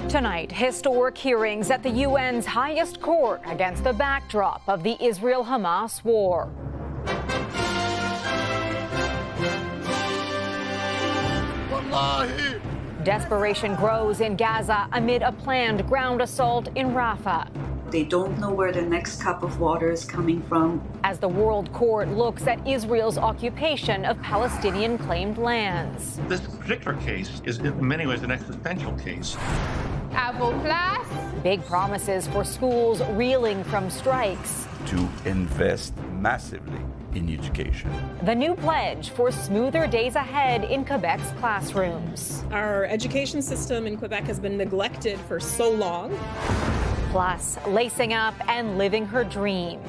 Tonight, historic hearings at the UN's highest court against the backdrop of the Israel-Hamas war. Desperation grows in Gaza amid a planned ground assault in Rafah. They don't know where the next cup of water is coming from. As the World Court looks at Israel's occupation of Palestinian claimed lands. This particular case is in many ways an existential case. Big promises for schools reeling from strikes. To invest massively in education. The new pledge for smoother days ahead in Quebec's classrooms. Our education system in Quebec has been neglected for so long. Plus, lacing up and living her dream.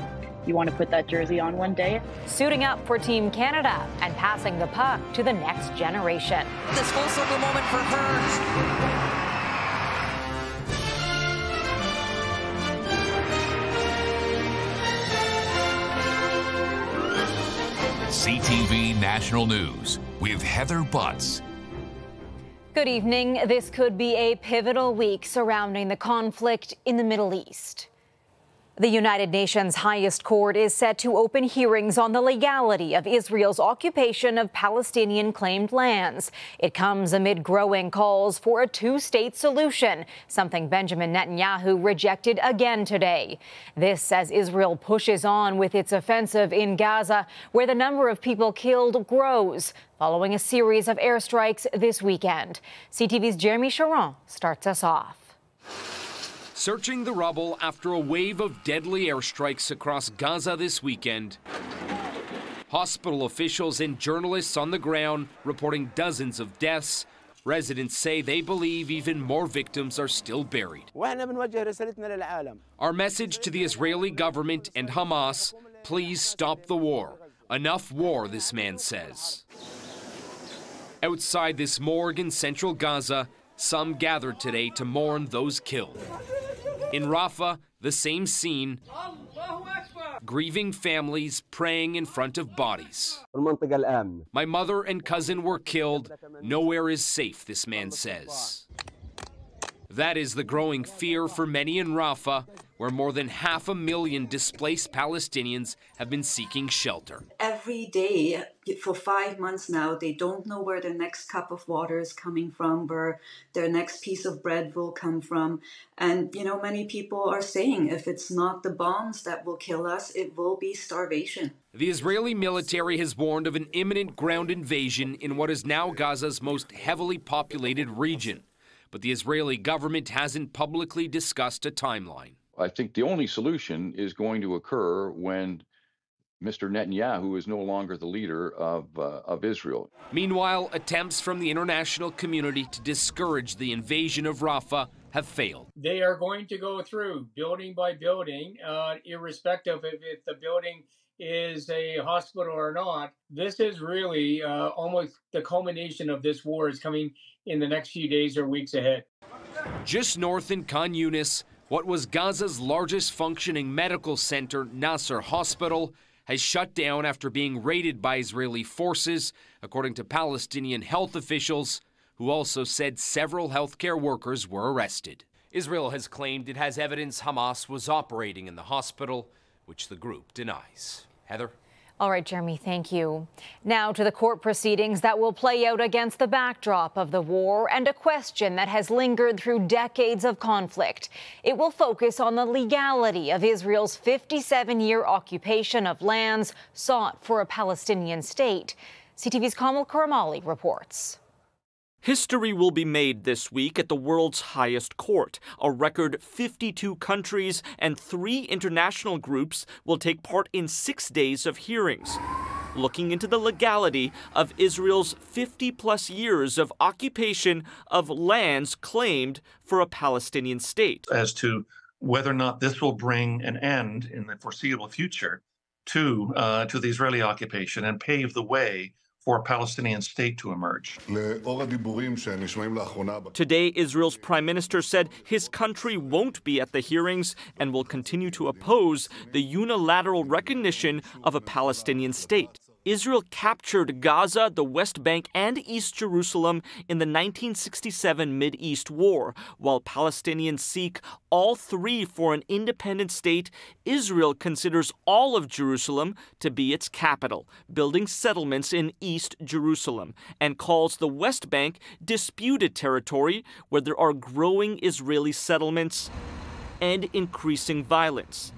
You want to put that jersey on one day? Suiting up for Team Canada and passing the puck to the next generation. This full circle moment for her. CTV National News with Heather Butts. Good evening. This could be a pivotal week surrounding the conflict in the Middle East. The United Nations highest court is set to open hearings on the legality of Israel's occupation of Palestinian claimed lands. It comes amid growing calls for a two-state solution, something Benjamin Netanyahu rejected again today. This as Israel pushes on with its offensive in Gaza, where the number of people killed grows, following a series of airstrikes this weekend. CTV's Jeremy Sharon starts us off. Searching the rubble after a wave of deadly airstrikes across Gaza this weekend. Hospital officials and journalists on the ground reporting dozens of deaths. Residents say they believe even more victims are still buried. Our message to the Israeli government and Hamas, please stop the war. Enough war, this man says. Outside this morgue in central Gaza, some gathered today to mourn those killed. In Rafah, the same scene, grieving families praying in front of bodies. My mother and cousin were killed. Nowhere is safe, this man says. That is the growing fear for many in Rafah, where more than 500,000 displaced Palestinians have been seeking shelter. Every day, for 5 months now, they don't know where their next cup of water is coming from, where their next piece of bread will come from. And, many people are saying if it's not the bombs that will kill us, it will be starvation. The Israeli military has warned of an imminent ground invasion in what is now Gaza's most heavily populated region. But the Israeli government hasn't publicly discussed a timeline. I think the only solution is going to occur when Mr. Netanyahu is no longer the leader of Israel. Meanwhile, attempts from the international community to discourage the invasion of Rafah have failed. They are going to go through building by building, irrespective of if the building is a hospital or not. This is really almost the culmination of this war is coming in the next few days or weeks ahead. Just north in Khan Yunis, what was Gaza's largest functioning medical center, Nasser Hospital, has shut down after being raided by Israeli forces, according to Palestinian health officials, who also said several healthcare workers were arrested. Israel has claimed it has evidence Hamas was operating in the hospital, which the group denies. Heather? All right, Jeremy, thank you. Now to the court proceedings that will play out against the backdrop of the war and a question that has lingered through decades of conflict. It will focus on the legality of Israel's 57-year occupation of lands sought for a Palestinian state. CTV's Kamal Karamali reports. History will be made this week at the world's highest court. A record 52 countries and 3 international groups will take part in 6 days of hearings, looking into the legality of Israel's 50-plus years of occupation of lands claimed for a Palestinian state. As to whether or not this will bring an end in the foreseeable future to the Israeli occupation and pave the way for a Palestinian state to emerge. Today, Israel's prime minister said his country won't be at the hearings and will continue to oppose the unilateral recognition of a Palestinian state. Israel captured Gaza, the West Bank, and East Jerusalem in the 1967 Mideast War. While Palestinians seek all three for an independent state, Israel considers all of Jerusalem to be its capital, building settlements in East Jerusalem, and calls the West Bank disputed territory where there are growing Israeli settlements and increasing violence.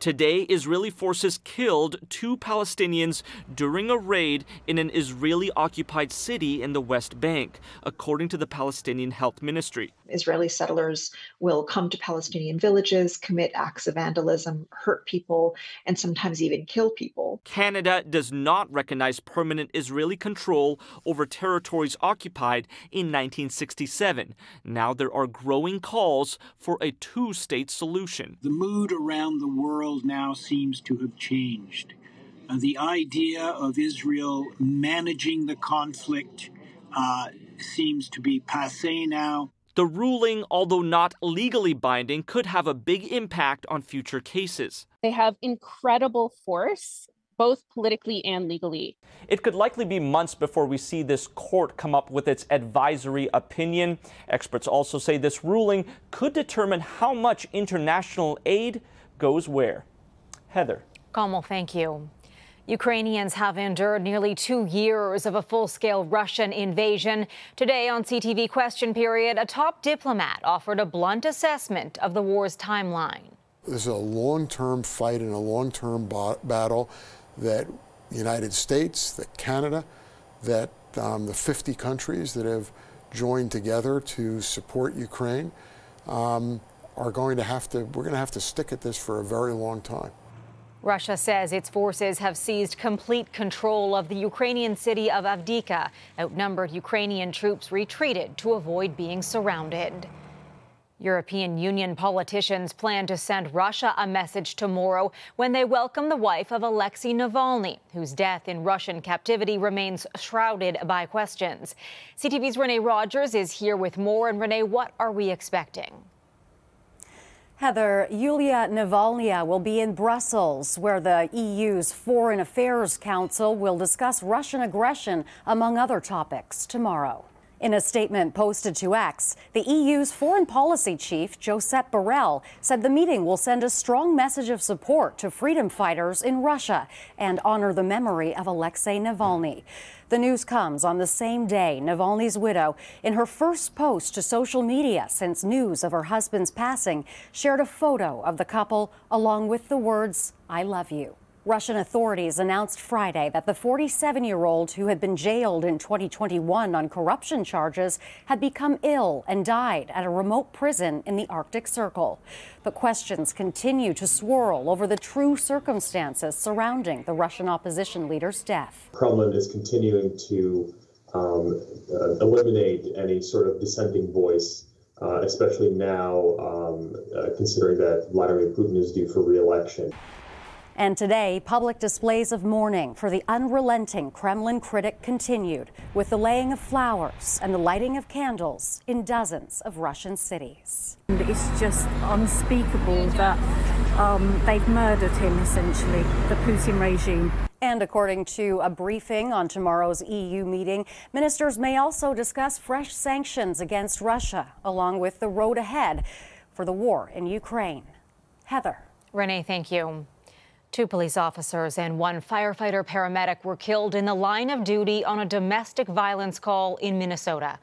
Today, Israeli forces killed 2 Palestinians during a raid in an Israeli-occupied city in the West Bank, according to the Palestinian Health Ministry. Israeli settlers will come to Palestinian villages, commit acts of vandalism, hurt people, and sometimes even kill people. Canada does not recognize permanent Israeli control over territories occupied in 1967. Now there are growing calls for a two-state solution. The mood around the world now seems to have changed. The idea of Israel managing the conflict seems to be passé now. The ruling, although not legally binding, could have a big impact on future cases. They have incredible force, both politically and legally. It could likely be months before we see this court come up with its advisory opinion. Experts also say this ruling could determine how much international aid goes where. Heather. Kamal, thank you. Ukrainians have endured nearly 2 years of a full-scale Russian invasion. Today on CTV Question Period, a top diplomat offered a blunt assessment of the war's timeline. This is a long-term fight and a long-term battle that the United States, that Canada, that the 50 countries that have joined together to support Ukraine we're going to have to stick at this for a very long time. Russia says its forces have seized complete control of the Ukrainian city of Avdiivka. Outnumbered Ukrainian troops retreated to avoid being surrounded. European Union politicians plan to send Russia a message tomorrow when they welcome the wife of Alexei Navalny, whose death in Russian captivity remains shrouded by questions. CTV's Renee Rogers is here with more. And Renee, what are we expecting? Heather, Yulia Navalny will be in Brussels, where the EU's Foreign Affairs Council will discuss Russian aggression, among other topics, tomorrow. In a statement posted to X, the EU's foreign policy chief, Josep Borrell, said the meeting will send a strong message of support to freedom fighters in Russia and honor the memory of Alexei Navalny. The news comes on the same day Navalny's widow, in her first post to social media since news of her husband's passing, shared a photo of the couple along with the words, "I love you." Russian authorities announced Friday that the 47-year-old who had been jailed in 2021 on corruption charges had become ill and died at a remote prison in the Arctic Circle. But questions continue to swirl over the true circumstances surrounding the Russian opposition leader's death. Kremlin is continuing to eliminate any sort of dissenting voice, especially now considering that Vladimir Putin is due for re-election. And today, public displays of mourning for the unrelenting Kremlin critic continued, with the laying of flowers and the lighting of candles in dozens of Russian cities. It's just unspeakable that they've murdered him, essentially, the Putin regime. And according to a briefing on tomorrow's EU meeting, ministers may also discuss fresh sanctions against Russia, along with the road ahead for the war in Ukraine. Heather. Renee, thank you. 2 police officers and 1 firefighter paramedic were killed in the line of duty on a domestic violence call in Minnesota.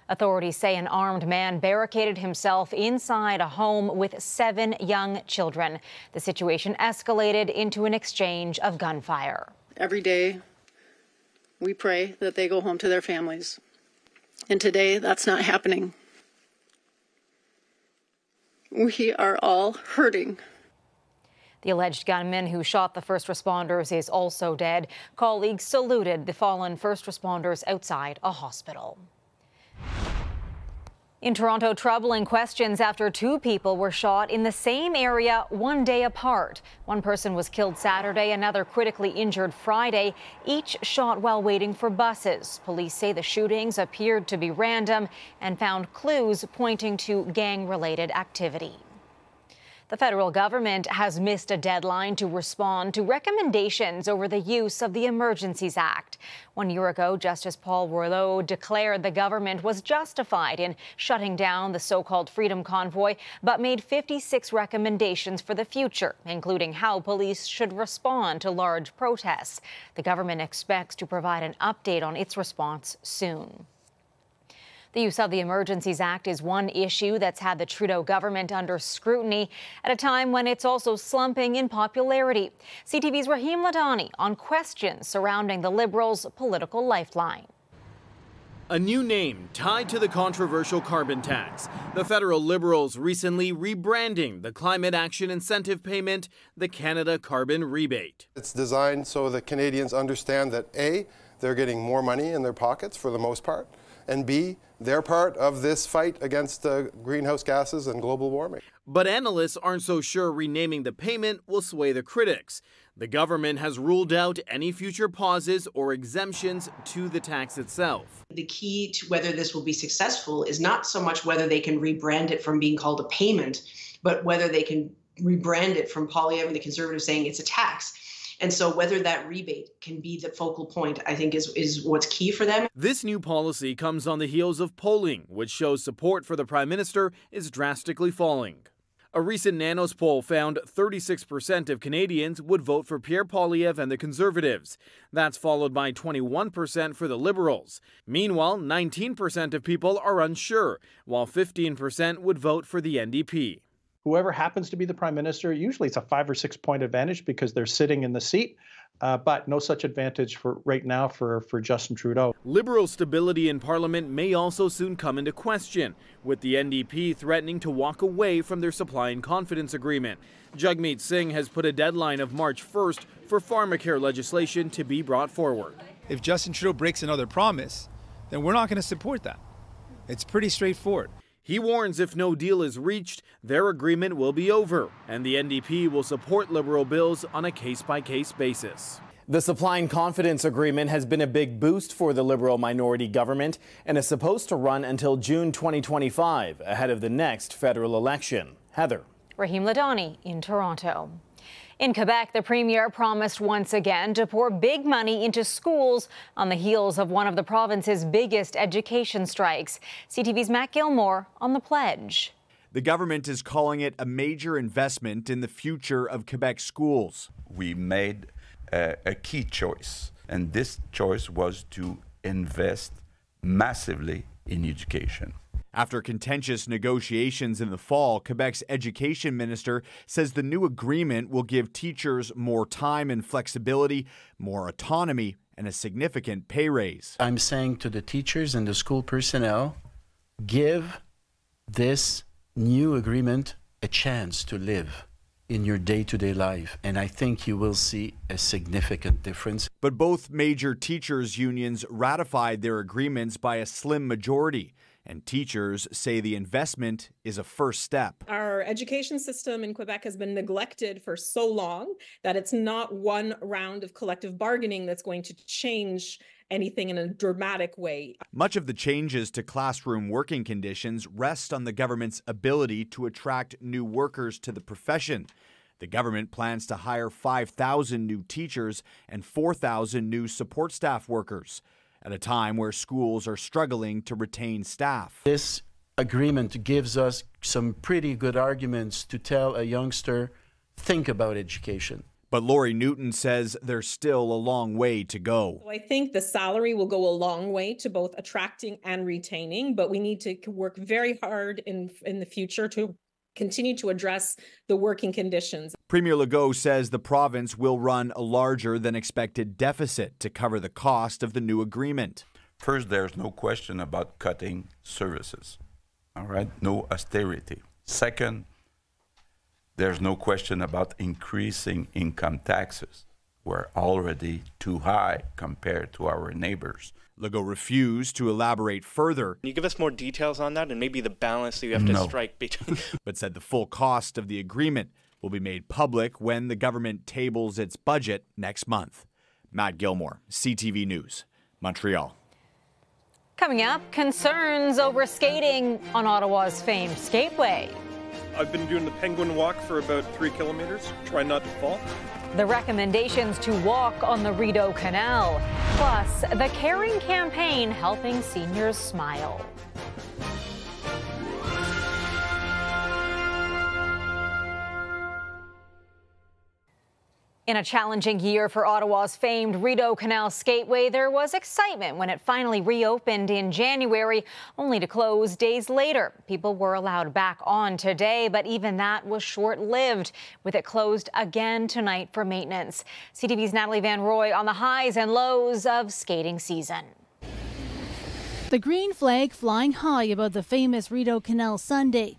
Authorities say an armed man barricaded himself inside a home with 7 young children. The situation escalated into an exchange of gunfire. Every day, we pray that they go home to their families. And today, that's not happening. We are all hurting. The alleged gunman who shot the first responders is also dead. Colleagues saluted the fallen first responders outside a hospital. In Toronto, troubling questions after 2 people were shot in the same area 1 day apart. One person was killed Saturday, another critically injured Friday, each shot while waiting for buses. Police say the shootings appeared to be random and found clues pointing to gang-related activity. The federal government has missed a deadline to respond to recommendations over the use of the Emergencies Act. 1 year ago, Justice Paul Rideau declared the government was justified in shutting down the so-called Freedom Convoy, but made 56 recommendations for the future, including how police should respond to large protests. The government expects to provide an update on its response soon. The use of the Emergencies Act is one issue that's had the Trudeau government under scrutiny at a time when it's also slumping in popularity. CTV's Rahim Ladani on questions surrounding the Liberals' political lifeline. A new name tied to the controversial carbon tax. The federal Liberals recently rebranding the climate action incentive payment the Canada Carbon Rebate. It's designed so that Canadians understand that A, they're getting more money in their pockets for the most part, and B, they're part of this fight against greenhouse gases and global warming. But analysts aren't so sure renaming the payment will sway the critics. The government has ruled out any future pauses or exemptions to the tax itself. The key to whether this will be successful is not so much whether they can rebrand it from being called a payment, but whether they can rebrand it from Poilievre and the Conservatives saying it's a tax. And so whether that rebate can be the focal point, I think, is what's key for them. This new policy comes on the heels of polling, which shows support for the Prime Minister is drastically falling. A recent Nanos poll found 36% of Canadians would vote for Pierre Poilievre and the Conservatives. That's followed by 21% for the Liberals. Meanwhile, 19% of people are unsure, while 15% would vote for the NDP. Whoever happens to be the prime minister, usually it's a 5 or 6 point advantage because they're sitting in the seat, but no such advantage for right now for Justin Trudeau. Liberal stability in Parliament may also soon come into question, with the NDP threatening to walk away from their supply and confidence agreement. Jagmeet Singh has put a deadline of March 1st for pharmacare legislation to be brought forward. If Justin Trudeau breaks another promise, then we're not going to support that. It's pretty straightforward. He warns if no deal is reached, their agreement will be over, and the NDP will support Liberal bills on a case-by-case basis. The Supply and Confidence Agreement has been a big boost for the Liberal minority government and is supposed to run until June 2025, ahead of the next federal election. Heather. Rahim Ladani in Toronto. In Quebec, the premier promised once again to pour big money into schools on the heels of one of the province's biggest education strikes. CTV's Matt Gilmore on the pledge. The government is calling it a major investment in the future of Quebec schools. We made a key choice, and this choice was to invest massively in education. After contentious negotiations in the fall, Quebec's education minister says the new agreement will give teachers more time and flexibility, more autonomy, and a significant pay raise. I'm saying to the teachers and the school personnel, give this new agreement a chance to live in your day-to-day life, and I think you will see a significant difference. But both major teachers' unions ratified their agreements by a slim majority. And teachers say the investment is a first step. Our education system in Quebec has been neglected for so long that it's not one round of collective bargaining that's going to change anything in a dramatic way. Much of the changes to classroom working conditions rest on the government's ability to attract new workers to the profession. The government plans to hire 5,000 new teachers and 4,000 new support staff workers, at a time where schools are struggling to retain staff. This agreement gives us some pretty good arguments to tell a youngster, think about education. But Lori Newton says there's still a long way to go. So I think the salary will go a long way to both attracting and retaining, but we need to work very hard in the future to continue to address the working conditions. Premier Legault says the province will run a larger than expected deficit to cover the cost of the new agreement. First, there's no question about cutting services. All right, no austerity. Second, there's no question about increasing income taxes. We're already too high compared to our neighbors. Legault refused to elaborate further. Can you give us more details on that and maybe the balance that you have to strike between? But said the full cost of the agreement will be made public when the government tables its budget next month. Matt Gilmore, CTV News, Montreal. Coming up, concerns over skating on Ottawa's famed skateway. I've been doing the penguin walk for about 3 kilometers, try not to fall. The recommendations to walk on the Rideau Canal, plus the Caring campaign helping seniors smile. In a challenging year for Ottawa's famed Rideau Canal Skateway, there was excitement when it finally reopened in January, only to close days later. People were allowed back on today, but even that was short-lived, with it closed again tonight for maintenance. CTV's Natalie Van Roy on the highs and lows of skating season. The green flag flying high above the famous Rideau Canal Sunday,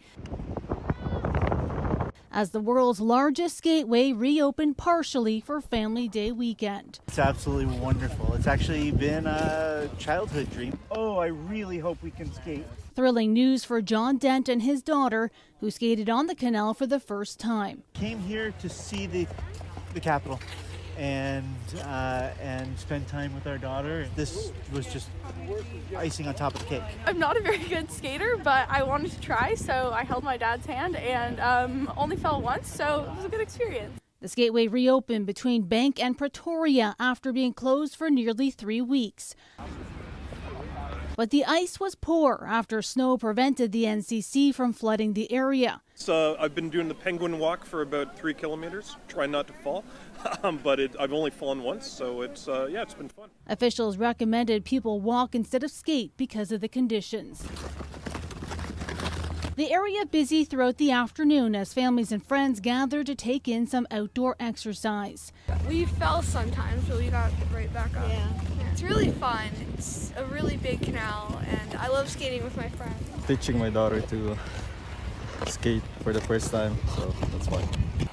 as the world's largest skateway reopened partially for Family Day weekend. It's absolutely wonderful. It's actually been a childhood dream. Oh, I really hope we can skate. Thrilling news for John Dent and his daughter, who skated on the canal for the first time. Came here to see the capital and spend time with our daughter. This was just icing on top of the cake. I'm not a very good skater, but I wanted to try, so I held my dad's hand and only fell once, so it was a good experience. The skateway reopened between Bank and Pretoria after being closed for nearly 3 weeks. But the ice was poor after snow prevented the NCC from flooding the area. So I've been doing the penguin walk for about 3 kilometers, try not to fall, but I've only fallen once, so it's been fun. Officials recommended people walk instead of skate because of the conditions. The area busy throughout the afternoon as families and friends gathered to take in some outdoor exercise. We fell sometimes, but we got right back up. Yeah. It's really fun. It's a really big canal, and I love skating with my friends. Teaching my daughter to skate for the first time, so that's fun.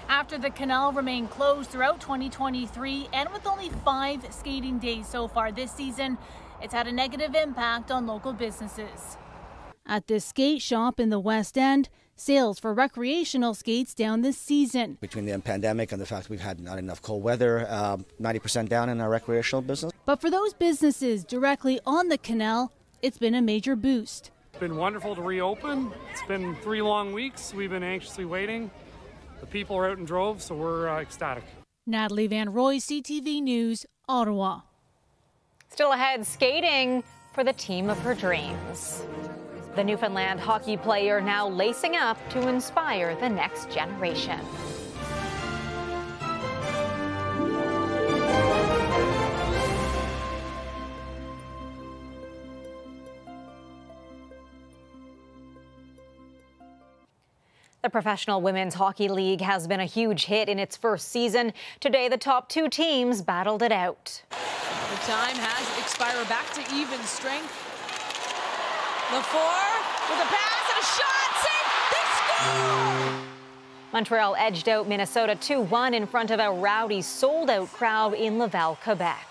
After the canal remained closed throughout 2023, and with only 5 skating days so far this season, it's had a negative impact on local businesses. At this skate shop in the West End, sales for recreational skates down this season. Between the pandemic and the fact we've had not enough cold weather, 90% down in our recreational business. But for those businesses directly on the canal, it's been a major boost. It's been wonderful to reopen. It's been 3 long weeks. We've been anxiously waiting. The people are out in droves, so we're ecstatic. Natalie Van Roy, CTV News, Ottawa. Still ahead, skating for the team of her dreams. The Newfoundland hockey player now lacing up to inspire the next generation. The Professional Women's Hockey League has been a huge hit in its first season. Today, the top 2 teams battled it out. The time has expired. Back to even strength. LaFour with a pass and a shot. Save. They score! Montreal edged out Minnesota 2-1 in front of a rowdy, sold-out crowd in Laval, Quebec.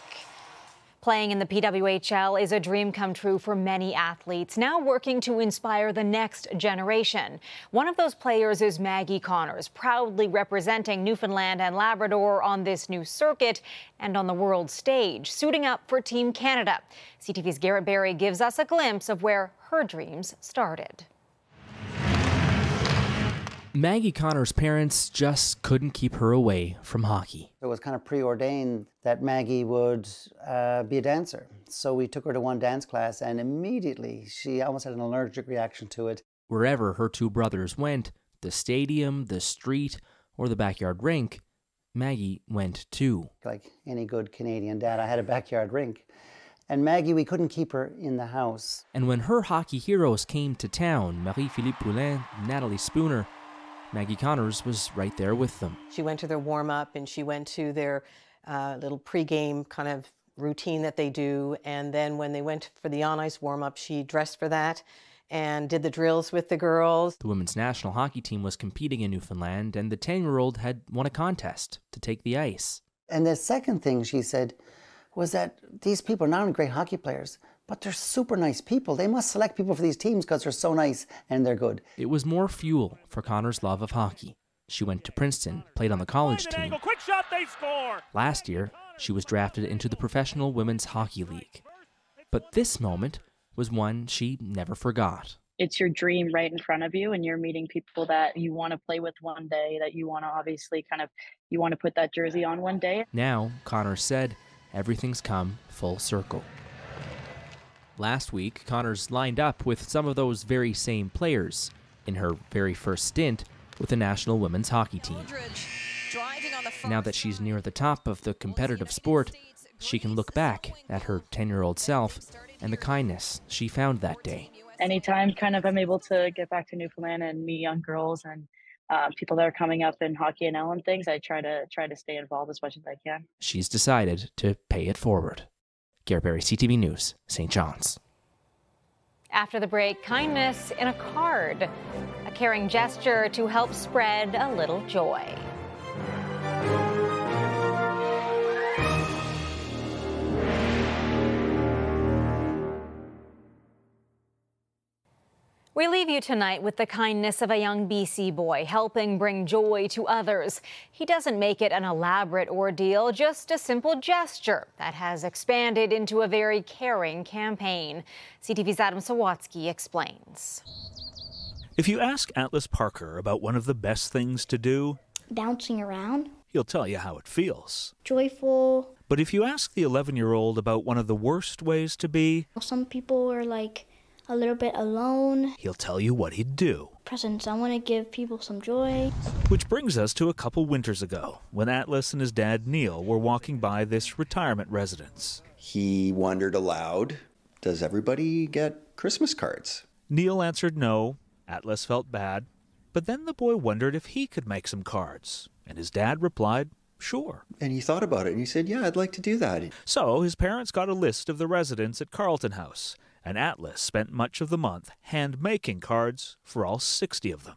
Playing in the PWHL is a dream come true for many athletes, now working to inspire the next generation. One of those players is Maggie Connors, proudly representing Newfoundland and Labrador on this new circuit and on the world stage, suiting up for Team Canada. CTV's Garrett Berry gives us a glimpse of where her dreams started. Maggie Connors' parents just couldn't keep her away from hockey. It was kind of preordained that Maggie would be a dancer. So we took her to one dance class and immediately she almost had an allergic reaction to it. Wherever her 2 brothers went, the stadium, the street, or the backyard rink, Maggie went too. Like any good Canadian dad, I had a backyard rink. And Maggie, we couldn't keep her in the house. And when her hockey heroes came to town, Marie-Philippe Poulin, Natalie Spooner, Maggie Connors was right there with them. She went to their warm-up and she went to their little pre-game kind of routine that they do. And then when they went for the on-ice warm-up, she dressed for that and did the drills with the girls. The women's national hockey team was competing in Newfoundland, and the 10-year-old had won a contest to take the ice. And the second thing she said was that these people are not only great hockey players, but they're super nice people. They must select people for these teams because they're so nice and they're good. It was more fuel for Connors' love of hockey. She went to Princeton, played on the college team. Quick shot, they score! Last year, she was drafted into the Professional Women's Hockey League. But this moment was one she never forgot. it's your dream right in front of you, and you're meeting people that you want to play with one day, that you want to obviously you want to put that jersey on one day. Now, Connors said, everything's come full circle. Last week, Connors lined up with some of those very same players in her very first stint with the national women's hockey team. Now that she's near the top of the competitive sport, she can look back at her 10-year-old self and the kindness she found that day. Anytime I'm able to get back to Newfoundland and meet young girls and people that are coming up in hockey and and things, I try to stay involved as much as I can. She's decided to pay it forward. Garrett Berry, CTV News, St. John's. After the break, kindness in a card, a caring gesture to help spread a little joy. We leave you tonight with the kindness of a young BC boy helping bring joy to others. He doesn't make it an elaborate ordeal, just a simple gesture that has expanded into a very caring campaign. CTV's Adam Sawatsky explains. If you ask Atlas Parker about one of the best things to do, bouncing around, he'll tell you how it feels. Joyful. But if you ask the 11-year-old about one of the worst ways to be, some people are like a little bit alone, he'll tell you what he'd do. Presents. I want to give people some joy. Which brings us to a couple winters ago, when Atlas and his dad Neil were walking by this retirement residence. He wondered aloud, does everybody get Christmas cards? Neil answered no. Atlas felt bad. But then the boy wondered if he could make some cards. And his dad replied, sure. And he thought about it and he said, yeah, I'd like to do that. So his parents got a list of the residents at Carlton House. And Atlas spent much of the month hand-making cards for all 60 of them.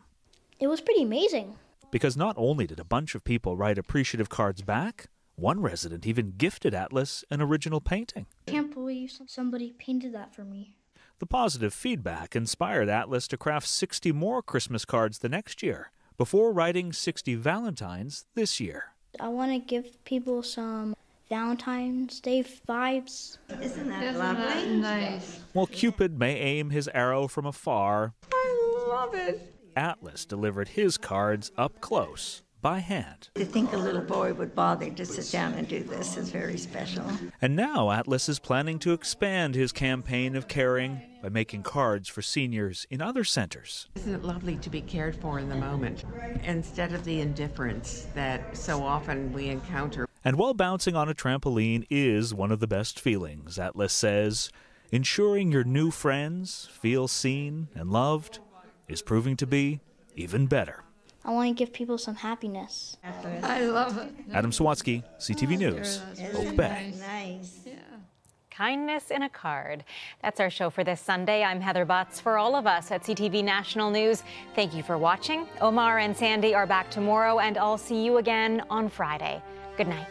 It was pretty amazing. Because not only did a bunch of people write appreciative cards back, one resident even gifted Atlas an original painting. I can't believe somebody painted that for me. The positive feedback inspired Atlas to craft 60 more Christmas cards the next year, before writing 60 Valentines this year. I want to give people some Valentine's Day vibes. Isn't that lovely? Nice. While Cupid may aim his arrow from afar, I love it. Atlas delivered his cards up close, by hand. To think a little boy would bother to sit down and do this is very special. And now Atlas is planning to expand his campaign of caring by making cards for seniors in other centers. Isn't it lovely to be cared for in the moment, instead of the indifference that so often we encounter? And while bouncing on a trampoline is one of the best feelings, Atlas says, ensuring your new friends feel seen and loved is proving to be even better. I want to give people some happiness. I love it. Adam Sawatsky, CTV News, Oak Bay. Nice. Yeah. Kindness in a card. That's our show for this Sunday. I'm Heather Butts. For all of us at CTV National News, thank you for watching. Omar and Sandy are back tomorrow, and I'll see you again on Friday. Good night.